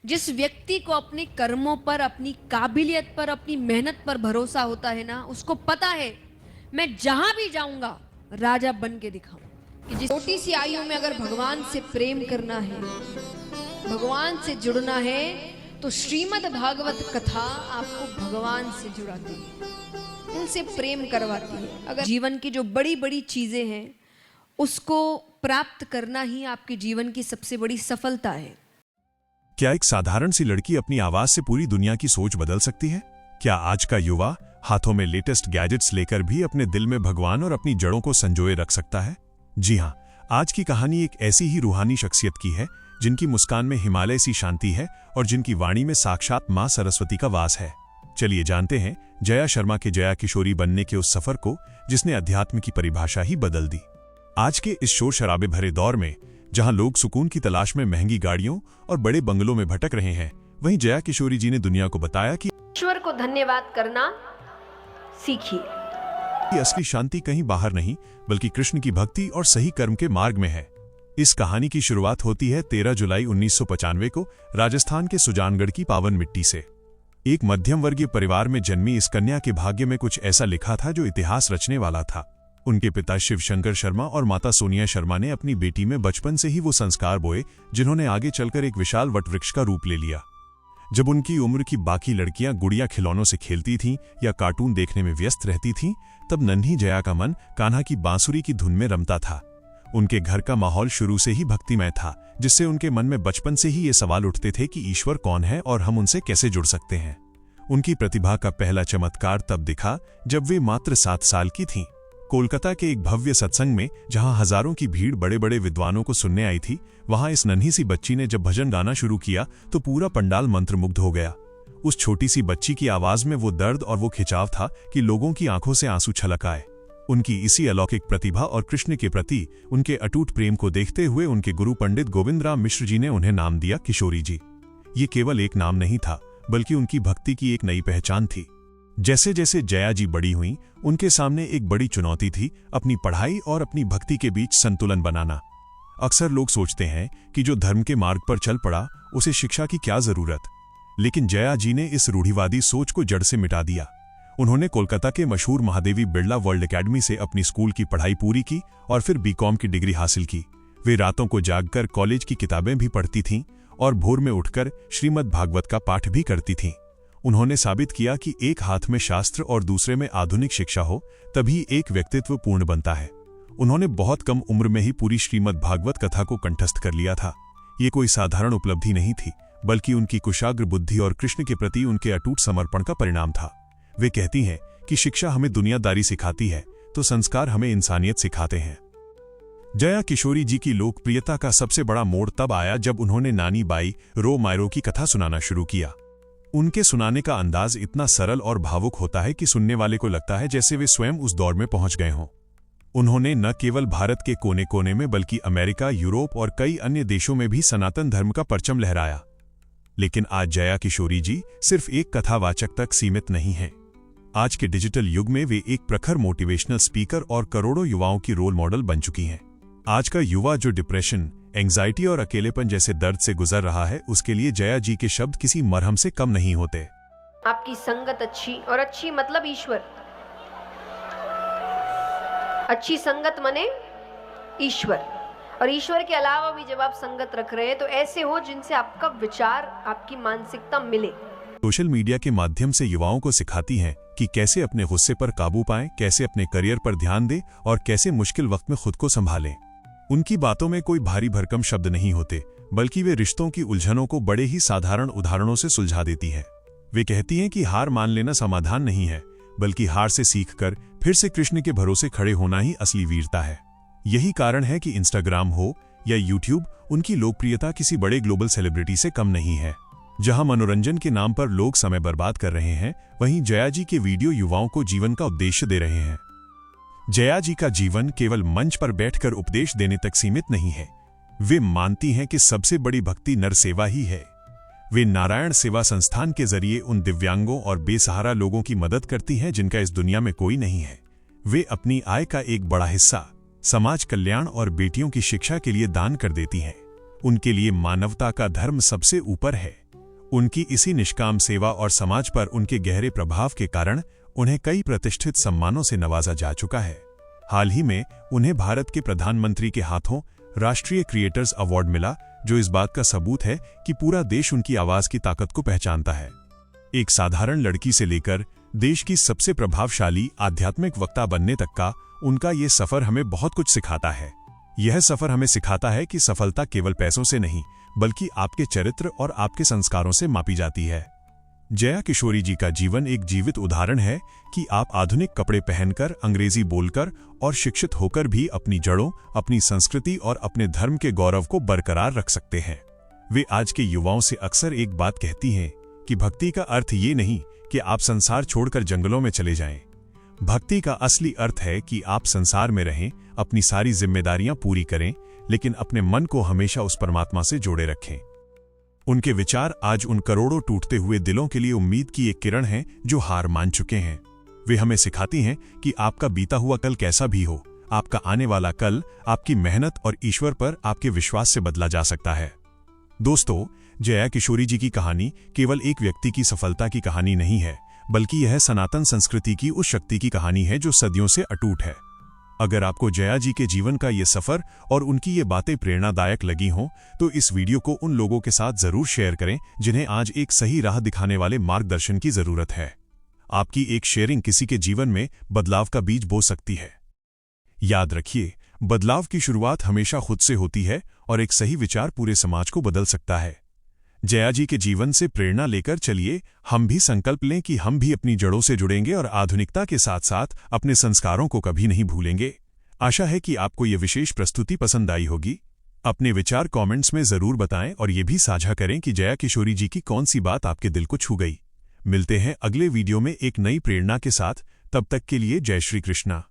जिस व्यक्ति को अपने कर्मों पर, अपनी काबिलियत पर, अपनी मेहनत पर भरोसा होता है ना, उसको पता है मैं जहां भी जाऊंगा राजा बन के दिखाऊं। कि जिस छोटी सी आयु में अगर भगवान से प्रेम करना है, भगवान से जुड़ना है, तो श्रीमद् भागवत कथा आपको भगवान से जुड़ाती है, उनसे प्रेम करवाती है। अगर जीवन की जो बड़ी बड़ी चीजें हैं उसको प्राप्त करना ही आपके जीवन की सबसे बड़ी सफलता है। क्या एक साधारण सी लड़की अपनी आवाज से पूरी दुनिया की सोच बदल सकती है? क्या आज का युवा हाथों में लेटेस्ट गैजेट्स लेकर भी अपने दिल में भगवान और अपनी जड़ों को संजोए रख सकता है? जी हां, आज की कहानी एक ऐसी ही रूहानी शख्सियत की है जिनकी मुस्कान में हिमालय सी शांति है और जिनकी वाणी में साक्षात मां सरस्वती का वास है। चलिए जानते हैं जया शर्मा के जया किशोरी बनने के उस सफर को जिसने अध्यात्म की परिभाषा ही बदल दी। आज के इस शोर शराबे भरे दौर में जहां लोग सुकून की तलाश में महंगी गाड़ियों और बड़े बंगलों में भटक रहे हैं, वहीं जया किशोरी जी ने दुनिया को बताया कि ईश्वर को धन्यवाद करना सीखिए। असली शांति कहीं बाहर नहीं बल्कि कृष्ण की भक्ति और सही कर्म के मार्ग में है। इस कहानी की शुरुआत होती है 13 जुलाई 1995 को राजस्थान के सुजानगढ़ की पावन मिट्टी से। एक मध्यम वर्गीय परिवार में जन्मी इस कन्या के भाग्य में कुछ ऐसा लिखा था जो इतिहास रचने वाला था। उनके पिता शिवशंकर शर्मा और माता सोनिया शर्मा ने अपनी बेटी में बचपन से ही वो संस्कार बोए जिन्होंने आगे चलकर एक विशाल वटवृक्ष का रूप ले लिया। जब उनकी उम्र की बाकी लड़कियां गुड़िया खिलौनों से खेलती थीं या कार्टून देखने में व्यस्त रहती थीं, तब नन्ही जया का मन कान्हा की बांसुरी की धुन में रमता था। उनके घर का माहौल शुरू से ही भक्तिमय था, जिससे उनके मन में बचपन से ही ये सवाल उठते थे कि ईश्वर कौन है और हम उनसे कैसे जुड़ सकते हैं। उनकी प्रतिभा का पहला चमत्कार तब दिखा जब वे मात्र 7 साल की थीं। कोलकाता के एक भव्य सत्संग में जहां हजारों की भीड़ बड़े बड़े विद्वानों को सुनने आई थी, वहां इस नन्ही सी बच्ची ने जब भजन गाना शुरू किया तो पूरा पंडाल मंत्रमुग्ध हो गया। उस छोटी सी बच्ची की आवाज में वो दर्द और वो खिंचाव था कि लोगों की आंखों से आंसू छलक आए। उनकी इसी अलौकिक प्रतिभा और कृष्ण के प्रति उनके अटूट प्रेम को देखते हुए उनके गुरु पंडित गोविंदराम मिश्र जी ने उन्हें नाम दिया किशोरी जी। ये केवल एक नाम नहीं था, बल्कि उनकी भक्ति की एक नई पहचान थी। जैसे जैसे जया जी बड़ी हुईं, उनके सामने एक बड़ी चुनौती थी अपनी पढ़ाई और अपनी भक्ति के बीच संतुलन बनाना। अक्सर लोग सोचते हैं कि जो धर्म के मार्ग पर चल पड़ा उसे शिक्षा की क्या जरूरत, लेकिन जया जी ने इस रूढ़िवादी सोच को जड़ से मिटा दिया। उन्होंने कोलकाता के मशहूर महादेवी बिरला वर्ल्ड एकेडमी से अपनी स्कूल की पढ़ाई पूरी की और फिर बीकॉम की डिग्री हासिल की। वे रातों को जागकर कॉलेज की किताबें भी पढ़ती थीं और भोर में उठकर श्रीमद् भागवत का पाठ भी करती थीं। उन्होंने साबित किया कि एक हाथ में शास्त्र और दूसरे में आधुनिक शिक्षा हो तभी एक व्यक्तित्व पूर्ण बनता है। उन्होंने बहुत कम उम्र में ही पूरी श्रीमद् भागवत कथा को कंठस्थ कर लिया था। ये कोई साधारण उपलब्धि नहीं थी, बल्कि उनकी कुशाग्र बुद्धि और कृष्ण के प्रति उनके अटूट समर्पण का परिणाम था। वे कहती हैं कि शिक्षा हमें दुनियादारी सिखाती है तो संस्कार हमें इंसानियत सिखाते हैं। जया किशोरी जी की लोकप्रियता का सबसे बड़ा मोड़ तब आया जब उन्होंने नानी बाई रो मायरो की कथा सुनाना शुरू किया। उनके सुनाने का अंदाज इतना सरल और भावुक होता है कि सुनने वाले को लगता है जैसे वे स्वयं उस दौर में पहुंच गए हों। उन्होंने न केवल भारत के कोने कोने में बल्कि अमेरिका, यूरोप और कई अन्य देशों में भी सनातन धर्म का परचम लहराया। लेकिन आज जया किशोरी जी सिर्फ एक कथावाचक तक सीमित नहीं हैं। आज के डिजिटल युग में वे एक प्रखर मोटिवेशनल स्पीकर और करोड़ों युवाओं की रोल मॉडल बन चुकी हैं। आज का युवा जो डिप्रेशन, एंग्जाइटी और अकेलेपन जैसे दर्द से गुजर रहा है, उसके लिए जया जी के शब्द किसी मरहम से कम नहीं होते। आपकी संगत अच्छी, और अच्छी मतलब ईश्वर। अच्छी संगत मने ईश्वर, और ईश्वर के अलावा भी जब आप संगत रख रहे हैं तो ऐसे हो जिनसे आपका विचार, आपकी मानसिकता मिले। सोशल मीडिया के माध्यम से युवाओं को सिखाती हैं कि कैसे अपने गुस्से पर काबू पाएं, कैसे अपने करियर पर ध्यान दें और कैसे मुश्किल वक्त में खुद को संभालें। उनकी बातों में कोई भारी भरकम शब्द नहीं होते, बल्कि वे रिश्तों की उलझनों को बड़े ही साधारण उदाहरणों से सुलझा देती है। वे कहती हैं कि हार मान लेना समाधान नहीं है, बल्कि हार से सीखकर फिर से कृष्ण के भरोसे खड़े होना ही असली वीरता है। यही कारण है कि इंस्टाग्राम हो या यूट्यूब, उनकी लोकप्रियता किसी बड़े ग्लोबल सेलिब्रिटी से कम नहीं है। जहां मनोरंजन के नाम पर लोग समय बर्बाद कर रहे हैं, वहीं जया जी के वीडियो युवाओं को जीवन का उद्देश्य दे रहे हैं। जया जी का जीवन केवल मंच पर बैठकर उपदेश देने तक सीमित नहीं है। वे मानती हैं कि सबसे बड़ी भक्ति नर सेवा ही है। वे नारायण सेवा संस्थान के जरिए उन दिव्यांगों और बेसहारा लोगों की मदद करती हैं जिनका इस दुनिया में कोई नहीं है। वे अपनी आय का एक बड़ा हिस्सा समाज कल्याण और बेटियों की शिक्षा के लिए दान कर देती हैं। उनके लिए मानवता का धर्म सबसे ऊपर है। उनकी इसी निष्काम सेवा और समाज पर उनके गहरे प्रभाव के कारण उन्हें कई प्रतिष्ठित सम्मानों से नवाजा जा चुका है। हाल ही में उन्हें भारत के प्रधानमंत्री के हाथों राष्ट्रीय क्रिएटर्स अवार्ड मिला, जो इस बात का सबूत है कि पूरा देश उनकी आवाज की ताकत को पहचानता है। एक साधारण लड़की से लेकर देश की सबसे प्रभावशाली आध्यात्मिक वक्ता बनने तक का उनका ये सफर हमें बहुत कुछ सिखाता है। यह सफर हमें सिखाता है कि सफलता केवल पैसों से नहीं, बल्कि आपके चरित्र और आपके संस्कारों से मापी जाती है। जया किशोरी जी का जीवन एक जीवित उदाहरण है कि आप आधुनिक कपड़े पहनकर, अंग्रेजी बोलकर और शिक्षित होकर भी अपनी जड़ों, अपनी संस्कृति और अपने धर्म के गौरव को बरकरार रख सकते हैं। वे आज के युवाओं से अक्सर एक बात कहती हैं कि भक्ति का अर्थ ये नहीं कि आप संसार छोड़कर जंगलों में चले जाएं। भक्ति का असली अर्थ है कि आप संसार में रहें, अपनी सारी जिम्मेदारियां पूरी करें, लेकिन अपने मन को हमेशा उस परमात्मा से जोड़े रखें। उनके विचार आज उन करोड़ों टूटते हुए दिलों के लिए उम्मीद की एक किरण है जो हार मान चुके हैं। वे हमें सिखाती हैं कि आपका बीता हुआ कल कैसा भी हो, आपका आने वाला कल आपकी मेहनत और ईश्वर पर आपके विश्वास से बदला जा सकता है। दोस्तों, जया किशोरी जी की कहानी केवल एक व्यक्ति की सफलता की कहानी नहीं है, बल्कि यह सनातन संस्कृति की उस शक्ति की कहानी है जो सदियों से अटूट है। अगर आपको जया जी के जीवन का ये सफर और उनकी ये बातें प्रेरणादायक लगी हों, तो इस वीडियो को उन लोगों के साथ जरूर शेयर करें जिन्हें आज एक सही राह दिखाने वाले मार्गदर्शन की जरूरत है। आपकी एक शेयरिंग किसी के जीवन में बदलाव का बीज बो सकती है। याद रखिए, बदलाव की शुरुआत हमेशा खुद से होती है और एक सही विचार पूरे समाज को बदल सकता है। जया जी के जीवन से प्रेरणा लेकर चलिए हम भी संकल्प लें कि हम भी अपनी जड़ों से जुड़ेंगे और आधुनिकता के साथ साथ अपने संस्कारों को कभी नहीं भूलेंगे। आशा है कि आपको ये विशेष प्रस्तुति पसंद आई होगी। अपने विचार कमेंट्स में जरूर बताएं और ये भी साझा करें कि जया किशोरी जी की कौन सी बात आपके दिल को छू गई। मिलते हैं अगले वीडियो में एक नई प्रेरणा के साथ। तब तक के लिए जय श्री कृष्णा।